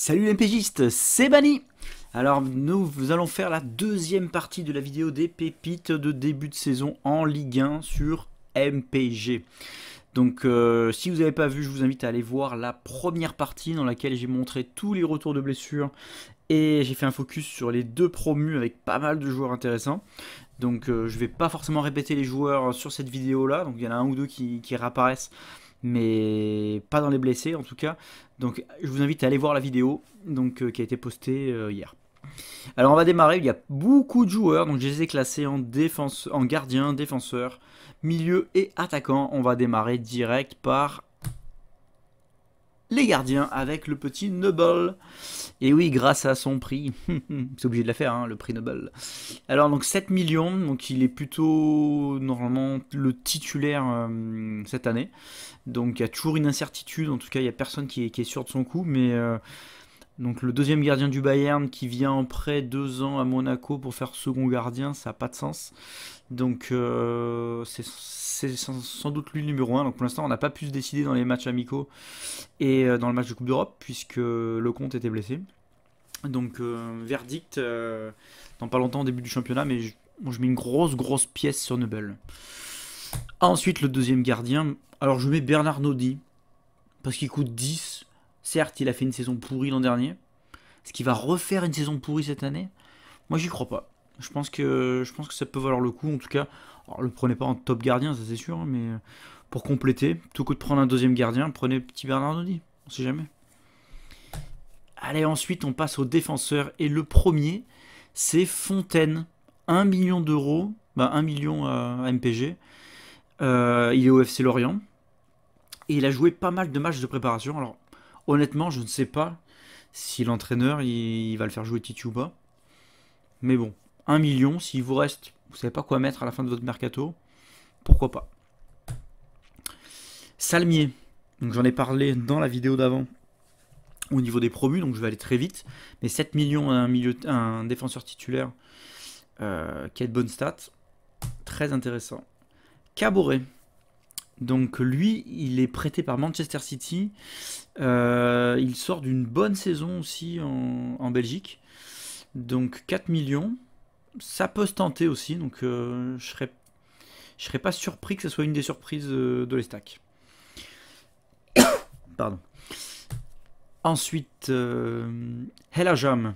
Salut les MPGistes, c'est Bani. Alors nous allons faire la deuxième partie de la vidéo des pépites de début de saison en Ligue 1 sur MPG. Donc si vous n'avez pas vu, je vous invite à aller voir la première partie dans laquelle j'ai montré tous les retours de blessures et j'ai fait un focus sur les deux promus avec pas mal de joueurs intéressants. Donc je vais pas forcément répéter les joueurs sur cette vidéo là, donc il y en a un ou deux qui réapparaissent, mais pas dans les blessés en tout cas. Donc je vous invite à aller voir la vidéo qui a été postée hier. Alors on va démarrer, il y a beaucoup de joueurs, donc je les ai classés en défense, en gardien, défenseur, milieu et attaquant. On va démarrer direct par les gardiens avec le petit Noble. Et oui, grâce à son prix, c'est obligé de la faire, hein, le prix Noble. Alors donc 7 millions, donc il est plutôt normalement le titulaire cette année. Donc il y a toujours une incertitude, en tout cas il n'y a personne qui est sûr de son coup, mais donc le deuxième gardien du Bayern qui vient en prêt 2 ans à Monaco pour faire second gardien, ça n'a pas de sens. Donc c'est sans doute lui le numéro 1. Donc pour l'instant on n'a pas pu se décider dans les matchs amicaux et dans le match de Coupe d'Europe puisque Lecomte était blessé. Donc verdict dans pas longtemps au début du championnat, mais moi je mets une grosse pièce sur Noble. Ensuite le deuxième gardien, alors je mets Bernard Nodi parce qu'il coûte 10. Certes il a fait une saison pourrie l'an dernier. Est-ce qu'il va refaire une saison pourrie cette année? Moi j'y crois pas. Je pense que ça peut valoir le coup en tout cas. Alors le prenez pas en top gardien, ça c'est sûr, mais pour compléter, plutôt que de prendre un deuxième gardien, prenez petit Bernard Nodi, on sait jamais. Allez, ensuite on passe au défenseur et le premier c'est Fontaine, 1 million d'euros, 1 million à MPG. Il est au FC Lorient et il a joué pas mal de matchs de préparation. Alors honnêtement je ne sais pas si l'entraîneur il va le faire jouer Titi ou pas, mais bon, 1 million, s'il vous reste, vous savez pas quoi mettre à la fin de votre mercato, pourquoi pas. Salmier, donc j'en ai parlé dans la vidéo d'avant au niveau des promus, donc je vais aller très vite, mais 7 millions à un défenseur titulaire qui a de bonnes stats, très intéressant. Caboret, donc lui il est prêté par Manchester City, il sort d'une bonne saison aussi en Belgique, donc 4 millions, ça peut se tenter aussi, donc je serais pas surpris que ce soit une des surprises de l'Estac. Pardon. Ensuite, Helajam,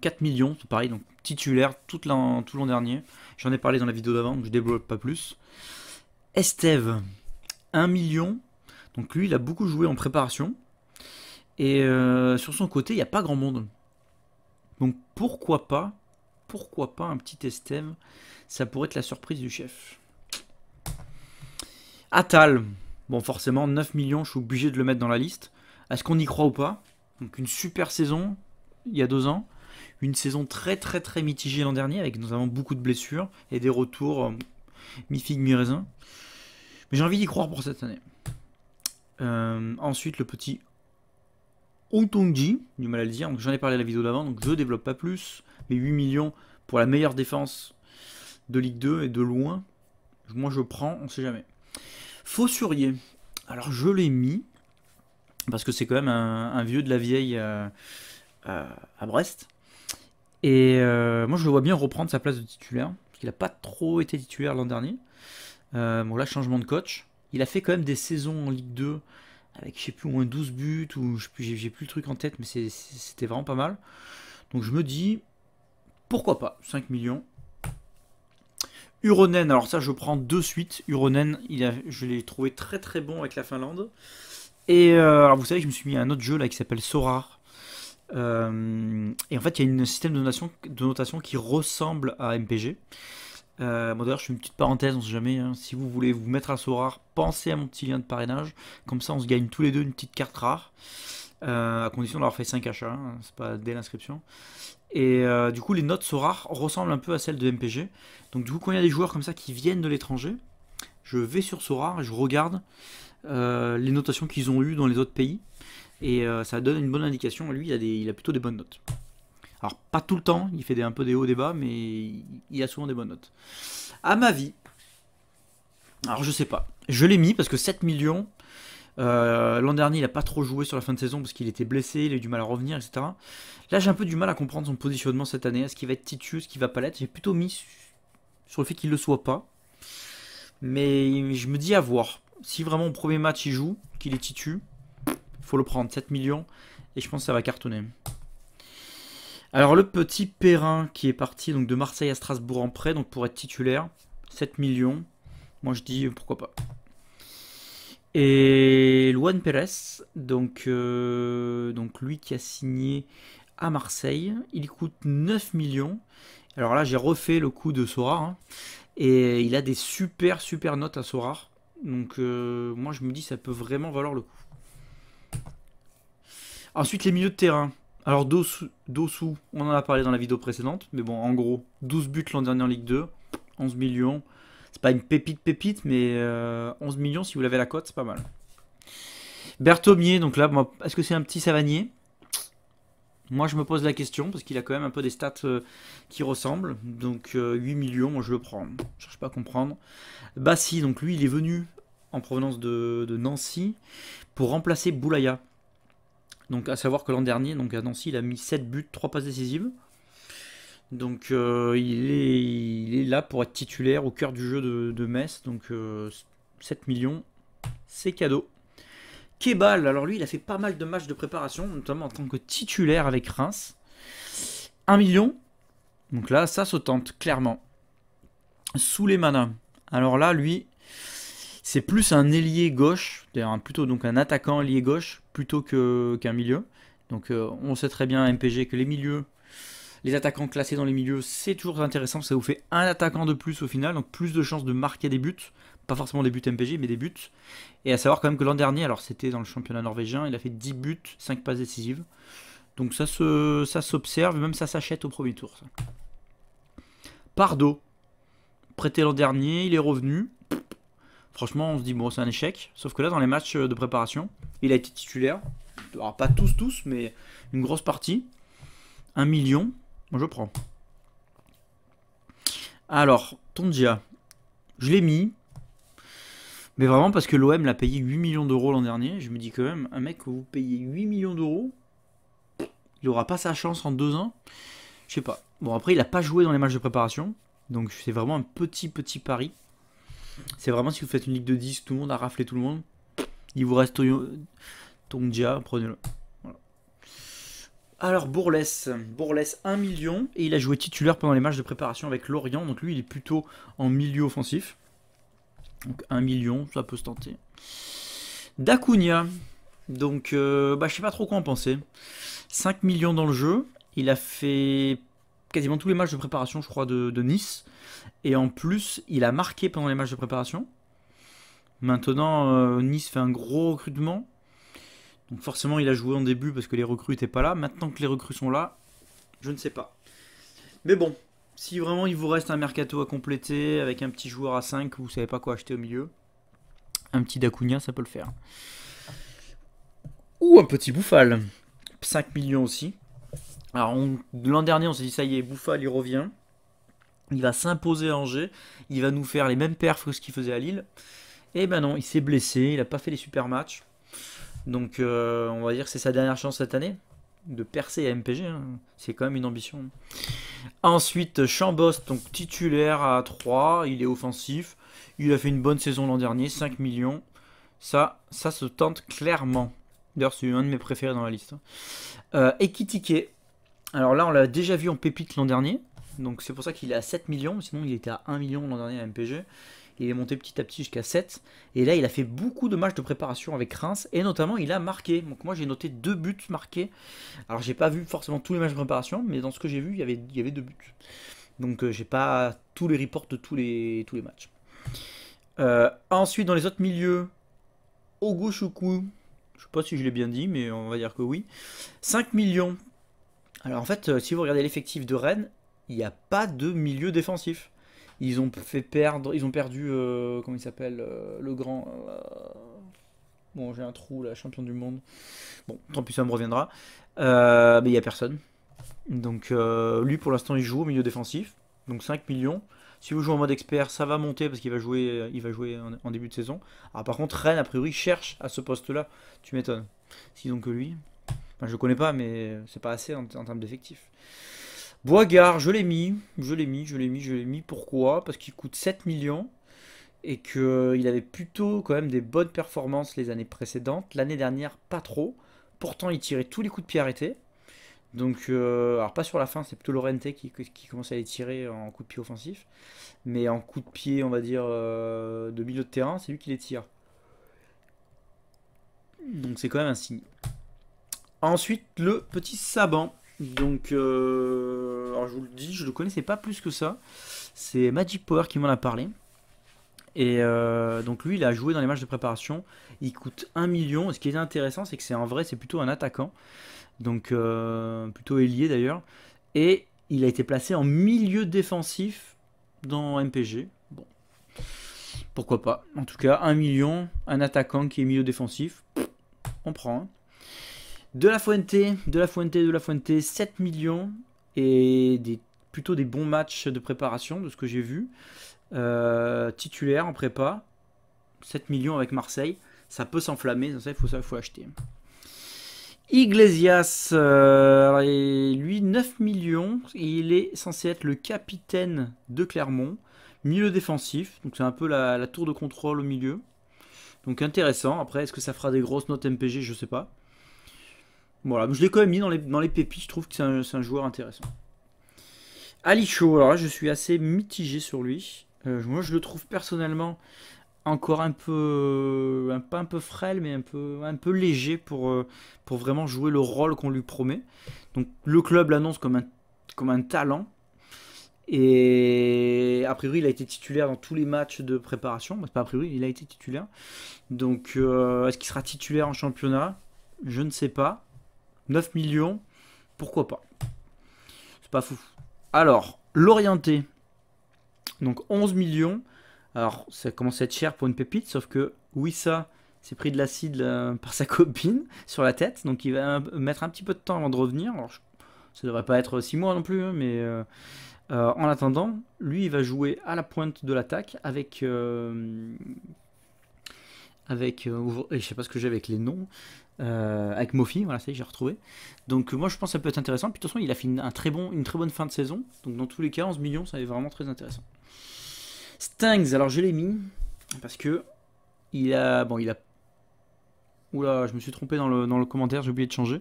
4 millions, c'est pareil, donc titulaire tout l'an dernier. J'en ai parlé dans la vidéo d'avant, donc je développe pas plus. Estève, 1 million, donc lui il a beaucoup joué en préparation. Et sur son côté, il n'y a pas grand monde. Donc pourquoi pas un petit Estève, ça pourrait être la surprise du chef. Attal, bon forcément 9 millions, je suis obligé de le mettre dans la liste. Est-ce qu'on y croit ou pas? Donc une super saison il y a 2 ans, une saison très mitigée l'an dernier avec notamment beaucoup de blessures et des retours mi-figue mi-raisin. Mais j'ai envie d'y croire pour cette année. Ensuite le petit Otongji, du mal à le dire, j'en ai parlé à la vidéo d'avant, donc je développe pas plus, mais 8 millions pour la meilleure défense de Ligue 2 et de loin, moi je prends, on sait jamais. Faussurier, alors je l'ai mis, parce que c'est quand même un vieux de la vieille à Brest, et moi je le vois bien reprendre sa place de titulaire, parce qu'il n'a pas trop été titulaire l'an dernier. Bon là, changement de coach, il a fait quand même des saisons en Ligue 2, avec je sais plus au moins 12 buts, ou j'ai plus le truc en tête, mais c'était vraiment pas mal. Donc je me dis, pourquoi pas, 5 millions. Uronen, alors ça je prends de suite. Uronen, je l'ai trouvé très bon avec la Finlande. Et alors vous savez que je me suis mis à un autre jeu là qui s'appelle Sorar. Et en fait il y a un système de notation qui ressemble à MPG. Bon d'ailleurs je fais une petite parenthèse, on sait jamais, hein, si vous voulez vous mettre à Sorar, pensez à mon petit lien de parrainage, comme ça on se gagne tous les deux une petite carte rare, à condition d'avoir fait 5 achats, hein, c'est pas dès l'inscription. Et du coup les notes Sorar ressemblent un peu à celles de MPG, donc du coup quand il y a des joueurs comme ça qui viennent de l'étranger, je vais sur Sorar et je regarde les notations qu'ils ont eues dans les autres pays, et ça donne une bonne indication. Lui il a plutôt des bonnes notes. Alors pas tout le temps, il fait un peu des hauts, des bas, mais il a souvent des bonnes notes. À ma vie, alors je sais pas, je l'ai mis parce que 7 millions, L'an dernier, il n'a pas trop joué sur la fin de saison parce qu'il était blessé, il a eu du mal à revenir, etc. Là, j'ai un peu du mal à comprendre son positionnement cette année. Est-ce qu'il va être titu, est-ce qu'il va pas l'être? J'ai plutôt mis sur le fait qu'il ne le soit pas. Mais je me dis à voir. Si vraiment au premier match il joue, qu'il est titu, il faut le prendre, 7 millions. Et je pense que ça va cartonner. Alors le petit Perrin qui est parti donc de Marseille à Strasbourg en prêt, donc pour être titulaire, 7 millions. Moi je dis pourquoi pas. Et Luan Pérez, donc lui qui a signé à Marseille, il coûte 9 millions. Alors là j'ai refait le coup de Sorare, hein, et il a des super notes à Sorare. Donc moi je me dis ça peut vraiment valoir le coup. Ensuite les milieux de terrain. Alors Dossou, on en a parlé dans la vidéo précédente, mais bon en gros 12 buts l'an dernier en Ligue 2, 11 millions. C'est pas une pépite, mais 11 millions si vous l'avez à la cote, c'est pas mal. Berthomier, donc là, est-ce que c'est un petit Savanier? Moi je me pose la question, parce qu'il a quand même un peu des stats qui ressemblent. Donc 8 millions, moi je le prends. Je cherche pas à comprendre. Bassi, donc lui il est venu en provenance de Nancy pour remplacer Boulaya. Donc à savoir que l'an dernier, donc à Nancy, il a mis 7 buts, 3 passes décisives. Donc il est là pour être titulaire au cœur du jeu de Metz. Donc 7 millions, c'est cadeau. Kebal, alors lui il a fait pas mal de matchs de préparation, notamment en tant que titulaire avec Reims. 1 million. Donc là ça se tente clairement. Souleymana. Alors là lui c'est plus un ailier gauche, plutôt donc un attaquant ailier gauche plutôt qu'un milieu. Donc on sait très bien à MPG que les milieux, les attaquants classés dans les milieux, c'est toujours intéressant. Ça vous fait un attaquant de plus au final, donc plus de chances de marquer des buts. Pas forcément des buts MPG, mais des buts. Et à savoir quand même que l'an dernier, alors c'était dans le championnat norvégien, il a fait 10 buts, 5 passes décisives. Donc ça s'observe, même ça s'achète au premier tour. Ça. Pardo, prêté l'an dernier, il est revenu. Franchement, on se dit, bon, c'est un échec. Sauf que là, dans les matchs de préparation, il a été titulaire. Alors, pas tous, mais une grosse partie. 1 million. Moi, je prends. Alors, Tondia. Je l'ai mis. Mais vraiment parce que l'OM l'a payé 8 millions d'euros l'an dernier. Je me dis quand même, un mec que vous payez 8 millions d'euros, il aura pas sa chance en 2 ans. Je sais pas. Bon, après, il n'a pas joué dans les matchs de préparation. Donc, c'est vraiment un petit pari. C'est vraiment si vous faites une ligue de 10, tout le monde a raflé tout le monde. Il vous reste Tongia, prenez-le. Voilà. Alors Bourles 1 million. Et il a joué titulaire pendant les matchs de préparation avec Lorient. Donc lui, il est plutôt en milieu offensif. Donc 1 million, ça peut se tenter. Dacunia. Donc je sais pas trop quoi en penser. 5 millions dans le jeu. Il a fait quasiment tous les matchs de préparation, je crois, de Nice. Et en plus, il a marqué pendant les matchs de préparation. Maintenant, Nice fait un gros recrutement. Donc forcément, il a joué en début parce que les recrues n'étaient pas là. Maintenant que les recrues sont là, je ne sais pas. Mais bon, si vraiment il vous reste un mercato à compléter avec un petit joueur à 5 que vous ne savez pas quoi acheter au milieu, un petit Dacunia, ça peut le faire. Ou un petit Bouffal. 5 millions aussi. Alors, l'an dernier, on s'est dit, ça y est, Bouffal, il revient. Il va s'imposer à Angers. Il va nous faire les mêmes perfs que ce qu'il faisait à Lille. Et ben non, il s'est blessé. Il n'a pas fait les super matchs. Donc, on va dire que c'est sa dernière chance cette année de percer à MPG. Hein. C'est quand même une ambition. Ensuite, Chambos, donc titulaire à 3. Il est offensif. Il a fait une bonne saison l'an dernier. 5 millions. Ça se tente clairement. D'ailleurs, c'est un de mes préférés dans la liste. Ekitike. Alors là, on l'a déjà vu en pépite l'an dernier. Donc c'est pour ça qu'il est à 7 millions. Sinon, il était à 1 million l'an dernier à MPG. Il est monté petit à petit jusqu'à 7. Et là, il a fait beaucoup de matchs de préparation avec Reims. Et notamment, il a marqué. Donc moi, j'ai noté 2 buts marqués. Alors, j'ai pas vu forcément tous les matchs de préparation. Mais dans ce que j'ai vu, il y avait 2 buts. Donc, j'ai pas tous les reports de tous les matchs. Ensuite, dans les autres milieux, Ogochukwu. Je sais pas si je l'ai bien dit, mais on va dire que oui. 5 millions. Alors, en fait, si vous regardez l'effectif de Rennes, il n'y a pas de milieu défensif. Ils ont perdu, comment il s'appelle, le grand... bon, j'ai un trou là, champion du monde. Bon, tant pis, ça me reviendra. Mais il n'y a personne. Donc lui, pour l'instant, il joue au milieu défensif. Donc 5 millions. Si vous jouez en mode expert, ça va monter parce qu'il va jouer, en début de saison. Alors par contre, Rennes, a priori, cherche à ce poste-là. Tu m'étonnes. Sinon que lui. Enfin, je le connais pas, mais c'est pas assez en termes d'effectifs. Boisgard, je l'ai mis. Pourquoi? Parce qu'il coûte 7 millions. Et qu'il avait plutôt quand même des bonnes performances les années précédentes. L'année dernière, pas trop. Pourtant, il tirait tous les coups de pied arrêtés. Donc, alors pas sur la fin, c'est plutôt Lorente qui commence à les tirer en coup de pied offensif. Mais en coup de pied, on va dire, de milieu de terrain, c'est lui qui les tire. Donc c'est quand même un signe. Ensuite, le petit Saban. Donc, alors je vous le dis, je ne le connaissais pas plus que ça. C'est Magic Power qui m'en a parlé. Et donc lui, il a joué dans les matchs de préparation. Il coûte 1 million. Et ce qui est intéressant, c'est que c'est en vrai, c'est plutôt un attaquant. Donc plutôt ailier d'ailleurs. Et il a été placé en milieu défensif dans MPG. Bon, pourquoi pas. En tout cas, 1 million, un attaquant qui est milieu défensif, on prend. Hein. De la Fuente, 7 millions. Et plutôt des bons matchs de préparation de ce que j'ai vu. Titulaire en prépa, 7 millions avec Marseille. Ça peut s'enflammer, ça il faut l'acheter. Iglesias, lui 9 millions, il est censé être le capitaine de Clermont, milieu défensif, donc c'est un peu la tour de contrôle au milieu. Donc intéressant, après est-ce que ça fera des grosses notes MPG, je sais pas. Voilà, je l'ai quand même mis dans les pépites, je trouve que c'est un joueur intéressant. Ali Chaud, alors là je suis assez mitigé sur lui. Moi je le trouve personnellement encore un peu frêle, mais un peu léger pour vraiment jouer le rôle qu'on lui promet. Donc le club l'annonce comme un talent. Et a priori, il a été titulaire dans tous les matchs de préparation. C'est pas a priori, il a été titulaire. Donc est-ce qu'il sera titulaire en championnat? Je ne sais pas. 9 millions, pourquoi pas? C'est pas fou. Alors, l'orienté. Donc 11 millions. Alors, ça commence à être cher pour une pépite, sauf que Wissa s'est pris de l'acide par sa copine sur la tête, donc il va mettre un petit peu de temps avant de revenir. Alors, ça devrait pas être 6 mois non plus, hein, mais en attendant, lui, il va jouer à la pointe de l'attaque avec je sais pas ce que j'ai avec les noms, avec Mofi, voilà, ça y est, j'ai retrouvé. Donc moi, je pense que ça peut être intéressant. Puis de toute façon, il a fait une très bonne fin de saison, donc dans tous les cas, 11 millions, ça est vraiment très intéressant. Stangs, alors je l'ai mis parce que il a. Oula, je me suis trompé dans le commentaire, j'ai oublié de changer.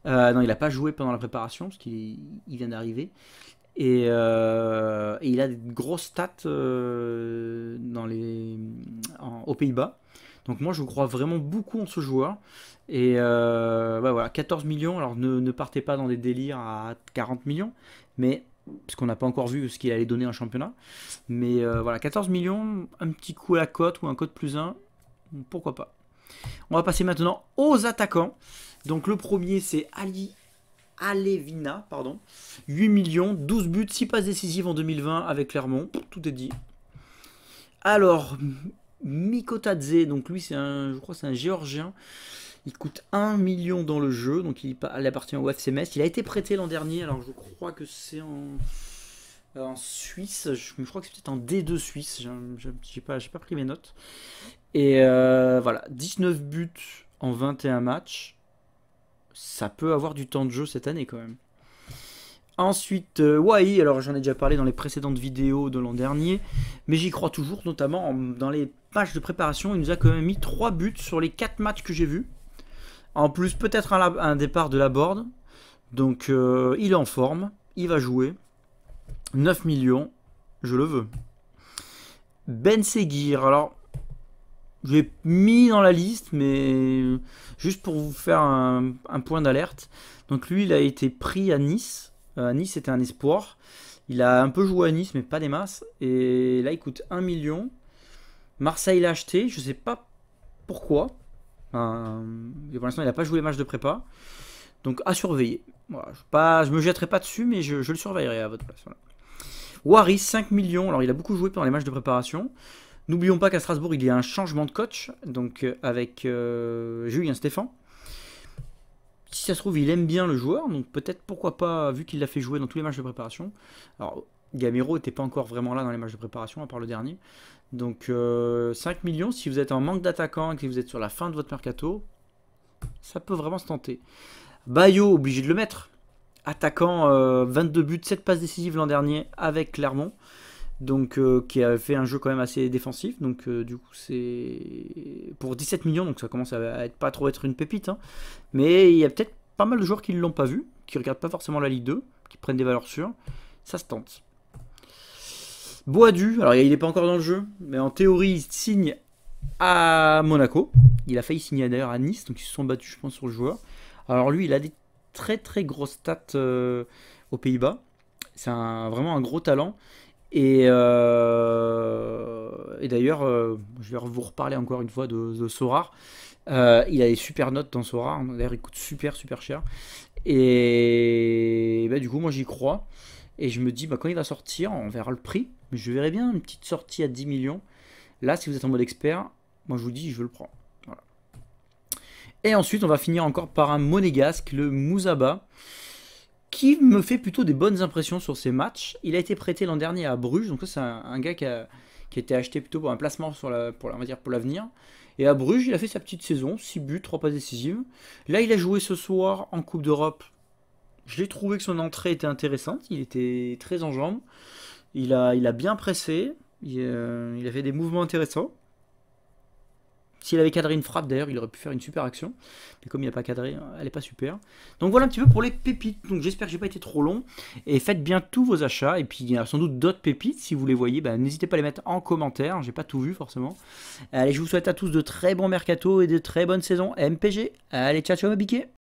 Non, il n'a pas joué pendant la préparation parce qu'il vient d'arriver. Et il a des grosses stats aux Pays-Bas. Donc moi je crois vraiment beaucoup en ce joueur. Et voilà, 14 millions. Alors ne partez pas dans des délires à 40 millions. Mais parce qu'on n'a pas encore vu ce qu'il allait donner en championnat. Mais voilà, 14 millions, un petit coup à la cote ou un cote plus 1, pourquoi pas. On va passer maintenant aux attaquants. Donc le premier c'est Alevina, 8 millions, 12 buts, 6 passes décisives en 2020 avec Clermont, tout est dit. Alors, Mikotadze, donc lui je crois c'est un Géorgien. Il coûte 1 million dans le jeu, donc il appartient au FC Metz. Il a été prêté l'an dernier, alors je crois que c'est en Suisse. Je crois que c'est peut-être en D2 Suisse. J'ai pas pris mes notes. Et voilà, 19 buts en 21 matchs. Ça peut avoir du temps de jeu cette année quand même. Ensuite, Wai, alors j'en ai déjà parlé dans les précédentes vidéos de l'an dernier, mais j'y crois toujours, notamment dans les matchs de préparation. Il nous a quand même mis 3 buts sur les 4 matchs que j'ai vus. En plus, peut-être un départ de la board. Donc, il est en forme. Il va jouer. 9 millions. Je le veux. Ben Seguir. Alors, je l'ai mis dans la liste, mais juste pour vous faire un point d'alerte. Donc, lui, il a été pris à Nice. À Nice, c'était un espoir. Il a un peu joué à Nice, mais pas des masses. Et là, il coûte 1 million. Marseille l'a acheté. Je ne sais pas pourquoi. Pour l'instant, il n'a pas joué les matchs de prépa. Donc, à surveiller. Voilà, je me jetterai pas dessus, mais je le surveillerai à votre place. Voilà. Waris, 5 millions. Alors, il a beaucoup joué pendant les matchs de préparation. N'oublions pas qu'à Strasbourg, il y a un changement de coach. Donc, avec Julien Stéphan. Si ça se trouve, il aime bien le joueur. Donc, peut-être, pourquoi pas, vu qu'il l'a fait jouer dans tous les matchs de préparation. Alors, Gamero n'était pas encore vraiment là dans les matchs de préparation, à part le dernier. Donc 5 millions, si vous êtes en manque d'attaquants et que vous êtes sur la fin de votre mercato, ça peut vraiment se tenter. Bayo, obligé de le mettre. Attaquant, 22 buts, 7 passes décisives l'an dernier avec Clermont. Donc qui a fait un jeu quand même assez défensif. Donc du coup c'est pour 17 millions, donc ça commence à être pas trop être une pépite. Hein. Mais il y a peut-être pas mal de joueurs qui ne l'ont pas vu, qui regardent pas forcément la Ligue 2, qui prennent des valeurs sûres. Ça se tente. Boadu, alors il n'est pas encore dans le jeu, mais en théorie il signe à Monaco. Il a failli signer d'ailleurs à Nice, donc ils se sont battus je pense sur le joueur. Alors lui il a des très très grosses stats aux Pays-Bas. C'est vraiment un gros talent. Et d'ailleurs, je vais vous reparler encore une fois de Sorare. Il a des super notes dans Sorare. D'ailleurs, il coûte super super cher. Et bah, du coup, moi j'y crois. Et je me dis, bah, quand il va sortir, on verra le prix. Mais je verrai bien une petite sortie à 10 millions. Là, si vous êtes en mode expert, moi je vous dis, je le prends. Voilà. Et ensuite, on va finir encore par un monégasque, le Mouzaba, qui me fait plutôt des bonnes impressions sur ses matchs. Il a été prêté l'an dernier à Bruges, donc ça c'est un gars qui a été acheté plutôt pour un placement on va dire pour l'avenir. Et à Bruges, il a fait sa petite saison, 6 buts, 3 passes décisives. Là, il a joué ce soir en Coupe d'Europe. Je l'ai trouvé que son entrée était intéressante, il était très en jambes. Il a bien pressé, il a fait des mouvements intéressants. S'il avait cadré une frappe d'ailleurs, il aurait pu faire une super action. Mais comme il n'a pas cadré, elle n'est pas super. Donc voilà un petit peu pour les pépites. Donc j'espère que j'ai pas été trop long. Et faites bien tous vos achats. Et puis il y a sans doute d'autres pépites. Si vous les voyez, bah, n'hésitez pas à les mettre en commentaire. J'ai pas tout vu forcément. Allez, je vous souhaite à tous de très bons mercato et de très bonnes saisons MPG. Allez, ciao ciao ma biquet.